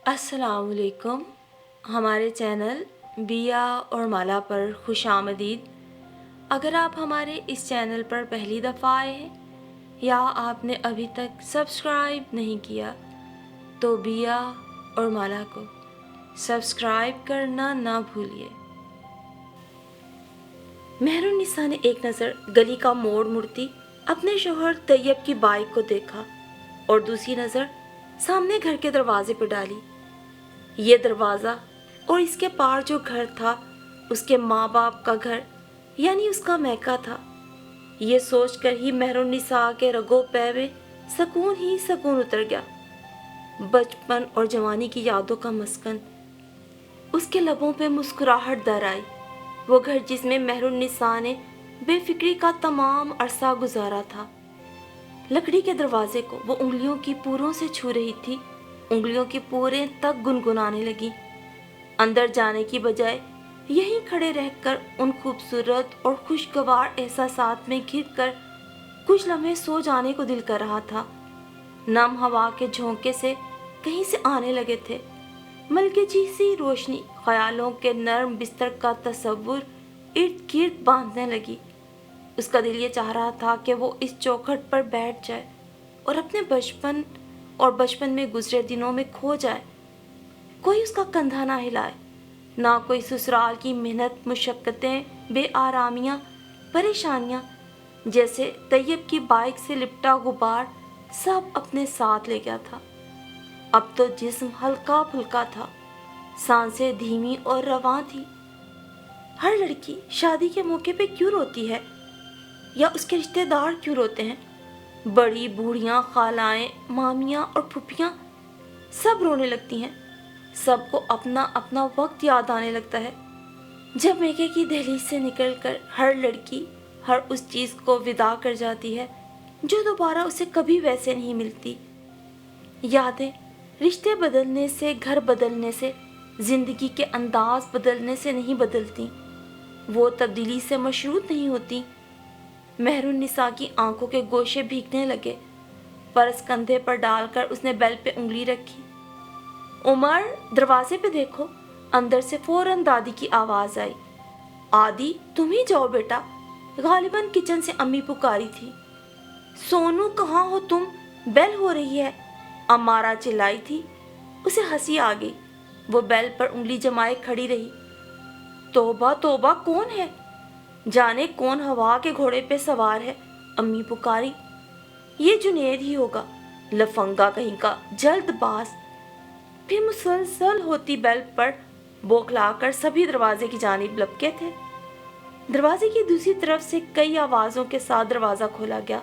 السلام علیکم. ہمارے چینل بیا اور مالا پر خوش آمدید. اگر آپ ہمارے اس چینل پر پہلی دفعہ آئے ہیں یا آپ نے ابھی تک سبسکرائب نہیں کیا تو بیا اور مالا کو سبسکرائب کرنا نہ بھولیے. مہرالنساء نے ایک نظر گلی کا موڑ مڑتی اپنے شوہر طیب کی بائک کو دیکھا اور دوسری نظر سامنے گھر کے دروازے پر ڈالی. یہ دروازہ اور اس کے پار جو گھر تھا اس کے ماں باپ کا گھر یعنی اس کا میکہ تھا. یہ سوچ کر ہی مہرالنساء کے رگوں پے میں سکون ہی سکون اتر گیا. بچپن اور جوانی کی یادوں کا مسکن. اس کے لبوں پہ مسکراہٹ در آئی. وہ گھر جس میں مہرالنساء نے بے فکری کا تمام عرصہ گزارا تھا. لکڑی کے دروازے کو وہ انگلیوں کی پوروں سے چھو رہی تھی. انگلیوں کی پوریں تک گنگنانے لگی. اندر جانے کی بجائے یہیں کھڑے رہ کر ان خوبصورت اور خوشگوار احساسات میں گر کر کچھ لمحے سو جانے کو دل کر رہا تھا. نم ہوا کے جھونکے سے کہیں سے آنے لگے تھے. ملکجی سی روشنی خیالوں کے نرم بستر کا تصور ارد گرد باندھنے لگی. اس کا دل یہ چاہ رہا تھا کہ وہ اس چوکھٹ پر بیٹھ جائے اور اپنے بچپن میں گزرے دنوں میں کھو جائے. کوئی اس کا کندھا نہ ہلائے، نہ کوئی سسرال کی محنت، مشقتیں، بے آرامیاں، پریشانیاں. جیسے طیب کی بائک سے لپٹا غبار سب اپنے ساتھ لے گیا تھا. اب تو جسم ہلکا پھلکا تھا، سانسیں دھیمی اور رواں تھی. ہر لڑکی شادی کے موقع پہ کیوں روتی ہے یا اس کے رشتہ دار کیوں روتے ہیں؟ بڑی بوڑھیاں، خالائیں، مامیاں اور پھوپھیاں سب رونے لگتی ہیں. سب کو اپنا اپنا وقت یاد آنے لگتا ہے جب میکے کی دہلیز سے نکل کر ہر لڑکی ہر اس چیز کو وداع کر جاتی ہے جو دوبارہ اسے کبھی ویسے نہیں ملتی. یادیں رشتے بدلنے سے، گھر بدلنے سے، زندگی کے انداز بدلنے سے نہیں بدلتی. وہ تبدیلی سے مشروط نہیں ہوتی. مہرالنساء کی آنکھوں کے گوشے بھیگنے لگے. پرس کندھے پر ڈال کر اس نے بیل پہ انگلی رکھی. عمر، دروازے پہ دیکھو. اندر سے فوراً دادی کی آواز آئی. آدی، تم ہی جاؤ بیٹا. غالباً کچن سے امی پکاری تھی. سونو، کہاں ہو تم؟ بیل ہو رہی ہے، امارا چلائی تھی. اسے ہنسی آ گئی. وہ بیل پر انگلی جمائے کھڑی رہی. توبہ توبہ، کون ہے؟ جانے کون ہوا کے گھوڑے پہ سوار ہے، امی پکاری. یہ جنید ہی ہوگا، لفنگا کہیں کا، جلد باز. پھر مسلسل ہوتی بیل پر بوکھلا کر سبھی دروازے کی جانب لپکے تھے. دروازے کی دوسری طرف سے کئی آوازوں کے ساتھ دروازہ کھولا گیا.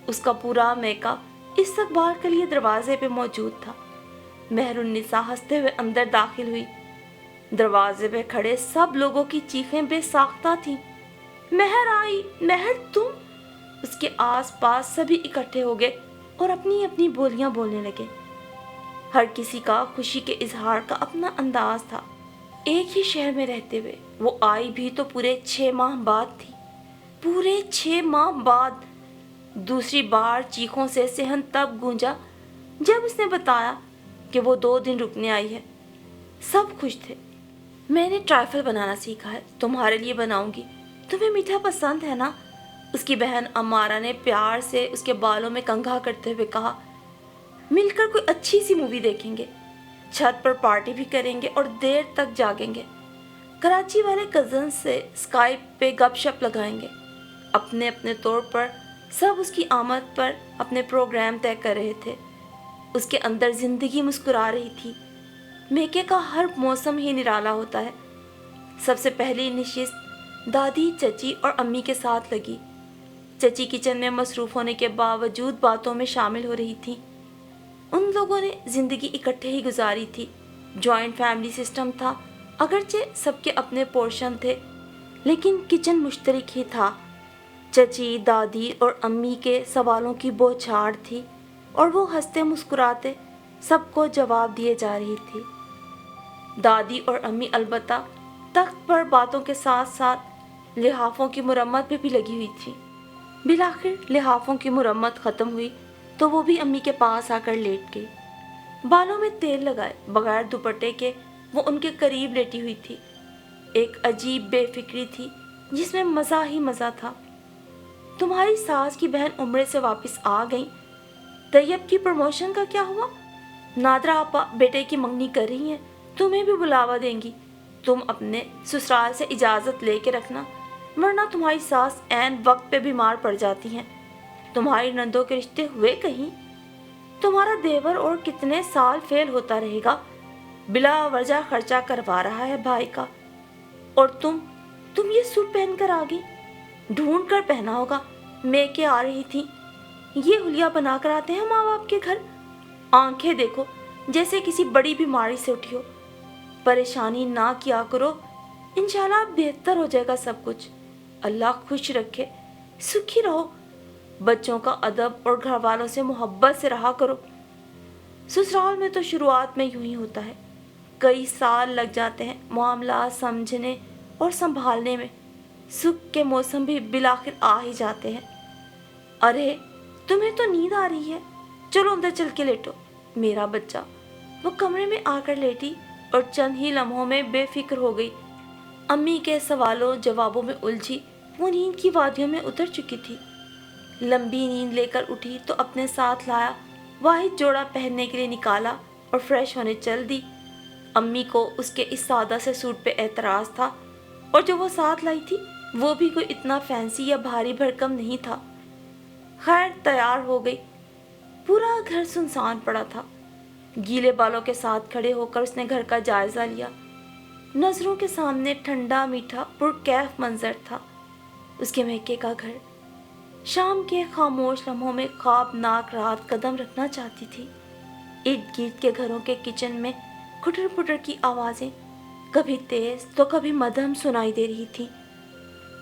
اس کا پورا میکہ استقبال کے لیے دروازے پہ موجود تھا. مہرالنساء ہنستے ہوئے اندر داخل ہوئی. دروازے پہ کھڑے سب لوگوں کی چیخیں بے ساختہ تھیں. مہر آئی، مہر تم. اس کے آس پاس سبھی اکٹھے ہو گئے اور اپنی اپنی بولیاں بولنے لگے. ہر کسی کا خوشی کے اظہار کا اپنا انداز تھا. ایک ہی شہر میں رہتے ہوئے وہ آئی بھی تو پورے 6 ماہ بعد تھی. پورے 6 ماہ بعد. دوسری بار چیخوں سے صحن تب گونجا جب اس نے بتایا کہ وہ 2 دن رکنے آئی ہے. سب خوش تھے. میں نے ٹرائفل بنانا سیکھا ہے، تمہارے لیے بناؤں گی. تمہیں میٹھا پسند ہے نا؟ اس کی بہن امارا نے پیار سے اس کے بالوں میں کنگھا کرتے ہوئے کہا. مل کر کوئی اچھی سی مووی دیکھیں گے، چھت پر پارٹی بھی کریں گے اور دیر تک جاگیں گے. کراچی والے کزن سے اسکائپ پہ گپ شپ لگائیں گے. اپنے اپنے طور پر سب اس کی آمد پر اپنے پروگرام طے کر رہے تھے. اس کے اندر زندگی مسکرا رہی تھی. میکے کا ہر موسم ہی نرالا ہوتا ہے. سب سے پہلی نشست دادی، چچی اور امی کے ساتھ لگی. چچی کچن میں مصروف ہونے کے باوجود باتوں میں شامل ہو رہی تھی. ان لوگوں نے زندگی اکٹھے ہی گزاری تھی. جوائنٹ فیملی سسٹم تھا. اگرچہ سب کے اپنے پورشن تھے لیکن کچن مشترک ہی تھا. چچی، دادی اور امی کے سوالوں کی بوچھاڑ تھی اور وہ ہنستے مسکراتے سب کو جواب دیے جا رہی تھی. دادی اور امی البتہ تخت پر باتوں کے ساتھ ساتھ لحافوں کی مرمت پہ بھی لگی ہوئی تھی. بالآخر لحافوں کی مرمت ختم ہوئی تو وہ بھی امی کے پاس آ کر لیٹ گئی. بالوں میں تیل لگائے بغیر دوپٹے کے وہ ان کے قریب لیٹی ہوئی تھی۔ ایک عجیب بے فکری تھی جس میں مزہ ہی مزہ تھا۔ تمہاری ساس کی بہن عمرے سے واپس آ گئیں۔ طیب کی پروموشن کا کیا ہوا؟ نادرا آپا بیٹے کی منگنی کر رہی ہیں، تمہیں بھی بلاوا دیں گی۔ تم اپنے سسرال سے اجازت لے کے رکھنا، ورنہ تمہاری ساس عین وقت پہ بیمار پڑ جاتی ہیں۔ تمہاری نندوں کے رشتے ہوئے کہیں؟ تمہارا دیور اور کتنے سال فیل ہوتا رہے گا، بلا وجہ خرچہ کروا رہا ہے بھائی کا، اور تم یہ سوٹ پہن کر آ گئی۔ ڈھونڈ کر پہنا ہوگا، میں کے آ رہی تھی۔ یہ حلیہ بنا کر آتے ہیں ماں باپ کے گھر۔ آنکھیں دیکھو جیسے کسی بڑی بیماری سے اٹھی ہو۔ پریشانی نہ کیا کرو، انشاءاللہ بہتر ہو جائے گا سب کچھ۔ اللہ خوش رکھے، سکھی رہو۔ بچوں کا ادب اور گھر والوں سے محبت سے رہا کرو۔ سسرال میں تو شروعات میں یوں ہی ہوتا ہے، کئی سال لگ جاتے ہیں معاملات سمجھنے اور سنبھالنے میں۔ سکھ کے موسم بھی بالآخر آ ہی جاتے ہیں۔ ارے تمہیں تو نیند آ رہی ہے، چلو اندر چل کے لیٹو میرا بچہ۔ وہ کمرے میں آ کر لیٹی اور چند ہی لمحوں میں بے فکر ہو گئی۔ امی کے سوالوں جوابوں میں الجھی وہ نیند کی وادیوں میں اتر چکی تھی۔ لمبی نیند لے کر اٹھی تو اپنے ساتھ لایا واحد جوڑا پہننے کے لیے نکالا اور فریش ہونے چل دی۔ امی کو اس کے اس سادہ سے سوٹ پہ اعتراض تھا، اور جو وہ ساتھ لائی تھی وہ بھی کوئی اتنا فینسی یا بھاری بھرکم نہیں تھا۔ خیر تیار ہو گئی۔ پورا گھر سنسان پڑا تھا۔ گیلے بالوں کے ساتھ کھڑے ہو کر اس نے گھر کا جائزہ لیا۔ نظروں کے سامنے ٹھنڈا میٹھا پرکیف منظر تھا، اس کے میکے کا گھر۔ شام کے خاموش لمحوں میں خوابناک رات قدم رکھنا چاہتی تھی۔ ارد گرد کے گھروں کے کچن میں کھٹر پٹر کی آوازیں کبھی تیز تو کبھی مدھم سنائی دے رہی تھی۔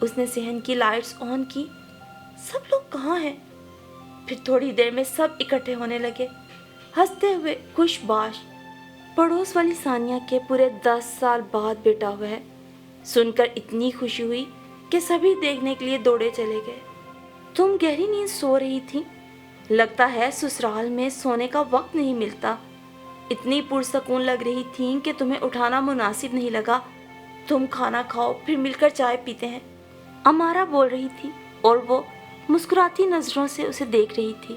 اس نے صحن کی لائٹس آن کی۔ سب لوگ کہاں ہیں؟ پھر تھوڑی دیر میں سب اکٹھے ہونے لگے، ہنستے ہوئے خوش باش۔ پڑوس والی ثانیہ کے پورے 10 سال بعد بیٹا ہوا ہے۔ سن کر اتنی خوشی ہوئی کہ سبھی دیکھنے کے لیے دوڑے چلے گئے۔ تم گہری نیند سو رہی تھی؟ لگتا ہے سسرال میں سونے کا وقت نہیں ملتا۔ اتنی پرسکون لگ رہی تھی کہ تمہیں اٹھانا مناسب نہیں لگا۔ تم کھانا کھاؤ، پھر مل کر چائے پیتے ہیں، امارا بول رہی تھی، اور وہ مسکراتی نظروں سے اسے دیکھ رہی تھی۔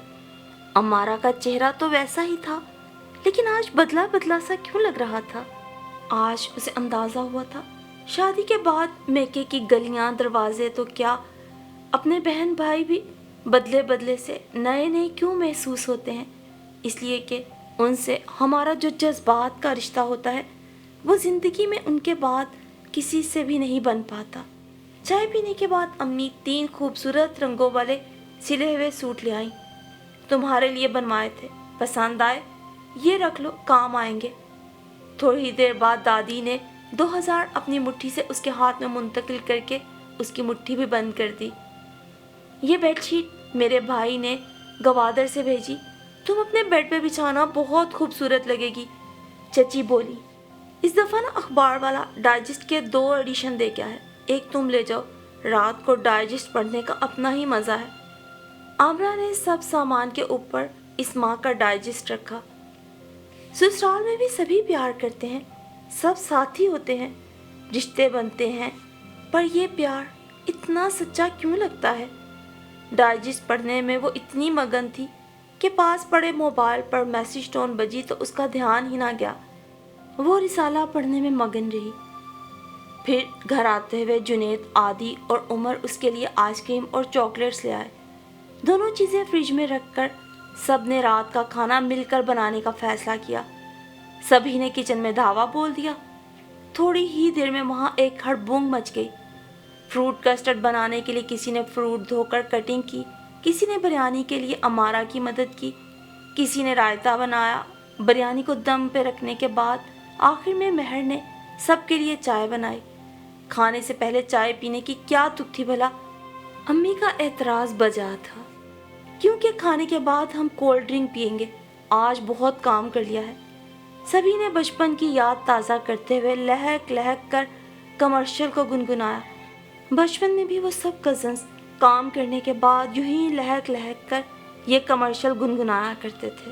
امارا کا چہرہ تو ویسا ہی تھا، لیکن آج بدلا بدلا سا کیوں لگ رہا تھا؟ آج اسے اندازہ ہوا تھا شادی کے بعد میکے کی گلیاں دروازے تو کیا، اپنے بہن بھائی بھی بدلے بدلے سے نئے نئے کیوں محسوس ہوتے ہیں؟ اس لیے کہ ان سے ہمارا جو جذبات کا رشتہ ہوتا ہے وہ زندگی میں ان کے بعد کسی سے بھی نہیں بن پاتا۔ چائے پینے کے بعد امی 3 خوبصورت رنگوں والے سلے ہوئے سوٹ لے آئیں۔ تمہارے لیے بنوائے تھے، پسند آئے؟ یہ رکھ لو، کام آئیں گے۔ تھوڑی دیر بعد دادی نے 2000 اپنی مٹھی سے اس کے ہاتھ میں منتقل کر کے اس کی مٹھی بھی بند کر دی۔ یہ بیڈ شیٹ میرے بھائی نے گوادر سے بھیجی، تم اپنے بیڈ پہ بچھانا، بہت خوبصورت لگے گی، چچی بولی۔ اس دفعہ نا اخبار والا ڈائجسٹ کے 2 ایڈیشن دے گیا ہے، ایک تم لے جاؤ، رات کو ڈائجسٹ پڑھنے کا اپنا ہی مزہ ہے۔ آمرا نے سب سامان کے اوپر اس ماں کا ڈائجسٹ رکھا۔ سسرال میں بھی سبھی پیار کرتے ہیں، سب ساتھی ہوتے ہیں، رشتے بنتے ہیں، پر یہ پیار اتنا سچا کیوں لگتا ہے؟ ڈائجسٹ پڑھنے میں وہ اتنی مگن تھی کہ پاس پڑے موبائل پر میسج ٹون بجی تو اس کا دھیان ہی نہ گیا، وہ رسالہ پڑھنے میں مگن رہی۔ پھر گھر آتے ہوئے جنید، عادی اور عمر اس کے لیے آئس کریم اور چاکلیٹس لے آئے۔ دونوں چیزیں فریج میں رکھ کر سب نے رات کا کھانا مل کر بنانے کا فیصلہ کیا۔ سبھی نے کچن میں دھاوا بول دیا۔ تھوڑی ہی دیر میں وہاں ایک ہڑبنگ مچ گئی۔ فروٹ کسٹرڈ بنانے کے لیے کسی نے فروٹ دھو کر کٹنگ کی، کسی نے بریانی کے لیے امارا کی مدد کی، کسی نے رائتا بنایا۔ بریانی کو دم پہ رکھنے کے بعد آخر میں مہر نے سب کے لیے چائے بنائی۔ کھانے سے پہلے چائے پینے کی کیا تک تھی بھلا؟ امی کا اعتراض بجا تھا، کیونکہ کھانے کے بعد ہم کولڈ ڈرنک پیئیں گے، آج بہت کام کر لیا ہے۔ سبھی نے بچپن کی یاد تازہ کرتے ہوئے لہک لہک کر کمرشل کو گنگنایا۔ بچپن میں بھی وہ سب کزنز کام کرنے کے بعد یوں ہی لہک لہک کر یہ کمرشل گنگنایا کرتے تھے۔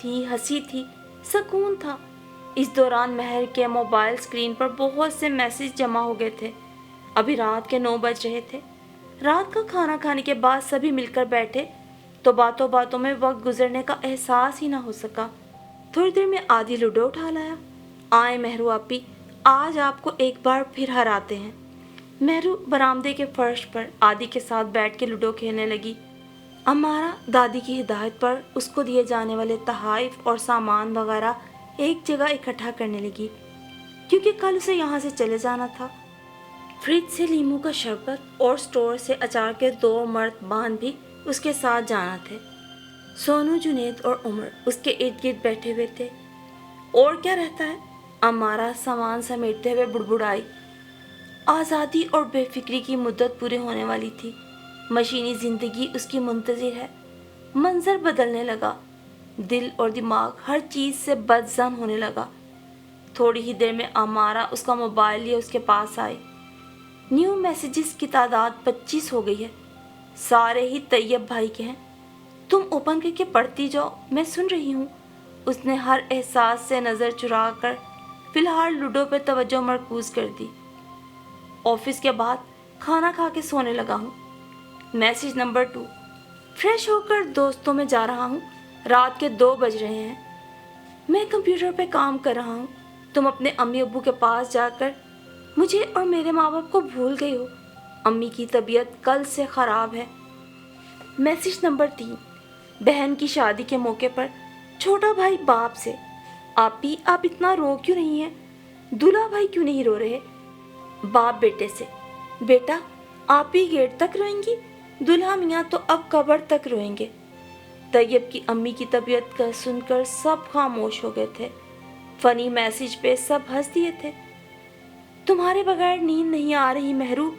تھی، ہنسی تھی، سکون تھا۔ اس دوران مہر کے موبائل اسکرین پر بہت سے میسج جمع ہو گئے تھے۔ ابھی رات کے 9 بج رہے تھے۔ رات کا کھانا کھانے کے بعد سبھی مل کر بیٹھے تو باتوں باتوں میں وقت گزرنے کا احساس ہی نہ ہو سکا۔ تھوڑی دیر میں عادی لوڈو اٹھا لایا۔ آئیں مہرو آپی، آج آپ کو ایک بار پھر ہراتے ہیں۔ مہرو برآمدے کے فرش پر عادی کے ساتھ بیٹھ کے لوڈو کھیلنے لگی۔ امارا دادی کی ہدایت پر اس کو دیے جانے والے تحائف اور سامان وغیرہ ایک جگہ اکٹھا کرنے لگی، کیونکہ کل اسے یہاں سے چلے جانا تھا۔ فریج سے لیموں کا شربت اور سٹور سے اچار کے 2 مرد بان بھی اس کے ساتھ جانا تھے۔ سونو، جنید اور عمر اس کے ارد گرد بیٹھے ہوئے تھے۔ اور کیا رہتا ہے؟ امارا سامان سمیٹتے ہوئے بڑبڑائی۔ آزادی اور بے فکری کی مدت پورے ہونے والی تھی۔ مشینی زندگی اس کی منتظر ہے۔ منظر بدلنے لگا۔ دل اور دماغ ہر چیز سے بدظن ہونے لگا۔ تھوڑی ہی دیر میں امارا اس کا موبائل لیے اس کے پاس آئی۔ نیو میسیجز کی تعداد 25 ہو گئی ہے۔ سارے ہی طیب بھائی کے ہیں۔ تم اوپن کر کے پڑھتی جاؤ، میں سن رہی ہوں۔ اس نے ہر احساس سے نظر چرا کر فی الحال لوڈو پہ توجہ مرکوز کر دی۔ آفس کے بعد کھانا کھا کے سونے لگا ہوں۔ میسج نمبر 2، فریش ہو کر دوستوں میں جا رہا ہوں، رات کے 2 بج رہے ہیں۔ میں کمپیوٹر پہ کام کر رہا ہوں۔ تم اپنے امی ابو کے پاس جا کر مجھے اور میرے ماں باپ کو بھول گئی ہو۔ امی کی طبیعت کل سے خراب ہے۔ میسج نمبر 3، بہن کی شادی کے موقع پر چھوٹا بھائی باپ سے، آپی آپ اتنا رو کیوں نہیں ہیں؟ دلہا بھائی کیوں نہیں رو رہے؟ باپ بیٹے سے، بیٹا آپ ہی گیٹ تک روئیں گی، دلہا میاں تو اب قبر تک روئیں گے۔ طیب کی امی کی طبیعت کا سن کر سب خاموش ہو گئے تھے۔ فنی میسج پہ سب ہنس دیے تھے۔ تمہارے بغیر نیند نہیں آ رہی مہرو،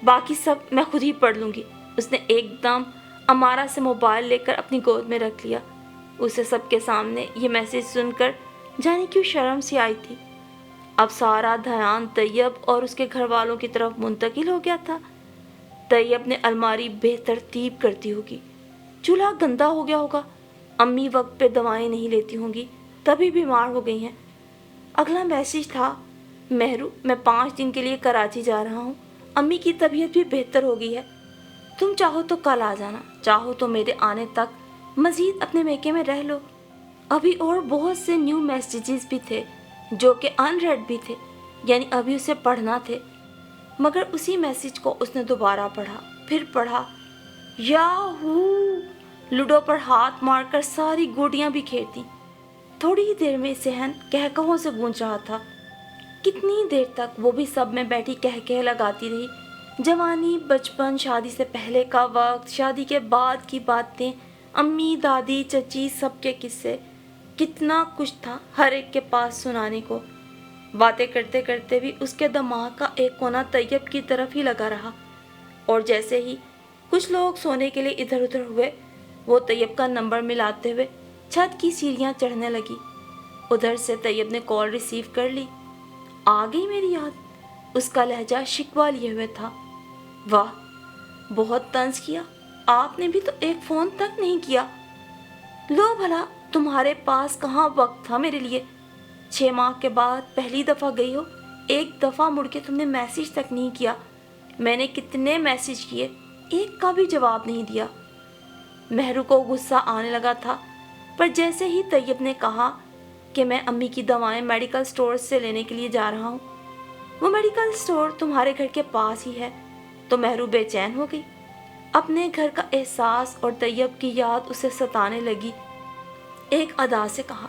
باقی سب میں خود ہی پڑھ لوں گی۔ اس نے ایک دم امارا سے موبائل لے کر اپنی گود میں رکھ لیا۔ اسے سب کے سامنے یہ میسج سن کر جانے کیوں شرم سی آئی تھی۔ اب سارا دھیان طیب اور اس کے گھر والوں کی طرف منتقل ہو گیا تھا۔ طیب نے الماری بے ترتیب کرتی ہوگی، چولہا گندا ہو گیا ہوگا، امی وقت پہ دوائیں نہیں لیتی ہوں گی تبھی بیمار ہو گئی ہیں۔ اگلا میسج تھا، مہرو میں 5 دن کے لیے کراچی جا رہا ہوں، امی کی طبیعت بھی بہتر ہو گئی ہے، تم چاہو تو کل آ جانا، چاہو تو میرے آنے تک مزید اپنے میکے میں رہ لو۔ ابھی اور بہت سے نیو میسیجز بھی تھے جو کہ ان ریڈ بھی تھے، یعنی ابھی اسے پڑھنا تھے۔ مگر اسی میسج کو اس نے دوبارہ پڑھا، پھر پڑھا، یاہو! لوڈو پر ہاتھ مار کر ساری گوٹیاں بھی کھیر دیں۔ تھوڑی ہی دیر میں صحن کہکہوں سے گونج رہا تھا۔ کتنی دیر تک وہ بھی سب میں بیٹھی کہکہے لگاتی رہی۔ جوانی، بچپن، شادی سے پہلے کا وقت، شادی کے بعد کی باتیں، امی، دادی، چچی، سب کے قصے، کتنا کچھ تھا ہر ایک کے پاس سنانے کو۔ باتیں کرتے کرتے بھی اس کے دماغ کا ایک کونا طیب کی طرف ہی لگا رہا، اور جیسے ہی کچھ لوگ سونے کے لیے ادھر ادھر ہوئے، وہ طیب کا نمبر ملاتے ہوئے چھت کی سیڑھیاں چڑھنے لگی۔ ادھر سے طیب نے کال ریسیو کر لی۔ آ گئی میری یاد، اس کا لہجہ شکوہ لیے ہوئے تھا۔ واہ، بہت طنز کیا، آپ نے بھی تو ایک فون تک نہیں کیا۔ لو بھلا، تمہارے پاس کہاں وقت تھا میرے لیے؟ 6 ماہ کے بعد پہلی دفعہ گئی ہو، ایک دفعہ مڑ کے تم نے میسج تک نہیں کیا۔ میں نے کتنے میسج کیے، ایک کا بھی جواب نہیں دیا۔ مہرو کو غصہ آنے لگا تھا، پر جیسے ہی طیب نے کہا کہ میں امی کی دوائیں میڈیکل سٹور سے لینے کے لیے جا رہا ہوں، وہ میڈیکل سٹور تمہارے گھر کے پاس ہی ہے، تو مہرو بے چین ہو گئی۔ اپنے گھر کا احساس اور طیب کی یاد اسے ستانے لگی۔ ایک ادا سے کہا،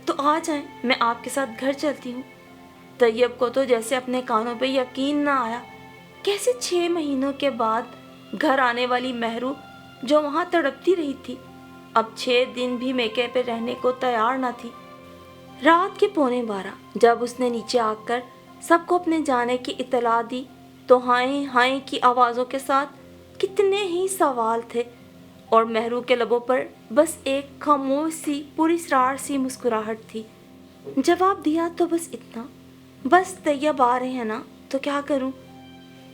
تو آ جائیں، میں آپ کے ساتھ گھر چلتی ہوں۔ طیب کو تو جیسے اپنے کانوں پہ یقین نہ آیا۔ کیسے 6 مہینوں کے بعد گھر آنے والی مہرو جو وہاں تڑپتی رہی تھی، اب 6 دن بھی میکے پہ رہنے کو تیار نہ تھی۔ رات کے 11:15 جب اس نے نیچے آ کر سب کو اپنے جانے کی اطلاع دی تو ہائیں ہائیں کی آوازوں کے ساتھ کتنے ہی سوال تھے، اور مہرو کے لبوں پر بس ایک خاموش سی پراسرار سی مسکراہٹ تھی۔ جواب دیا تو بس اتنا، بس طیب آ رہے ہیں نا، تو کیا کروں؟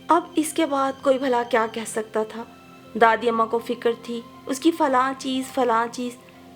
اب اس کے بعد کوئی بھلا کیا کہہ سکتا تھا؟ دادی اماں کو فکر تھی، اس کی فلاں چیز،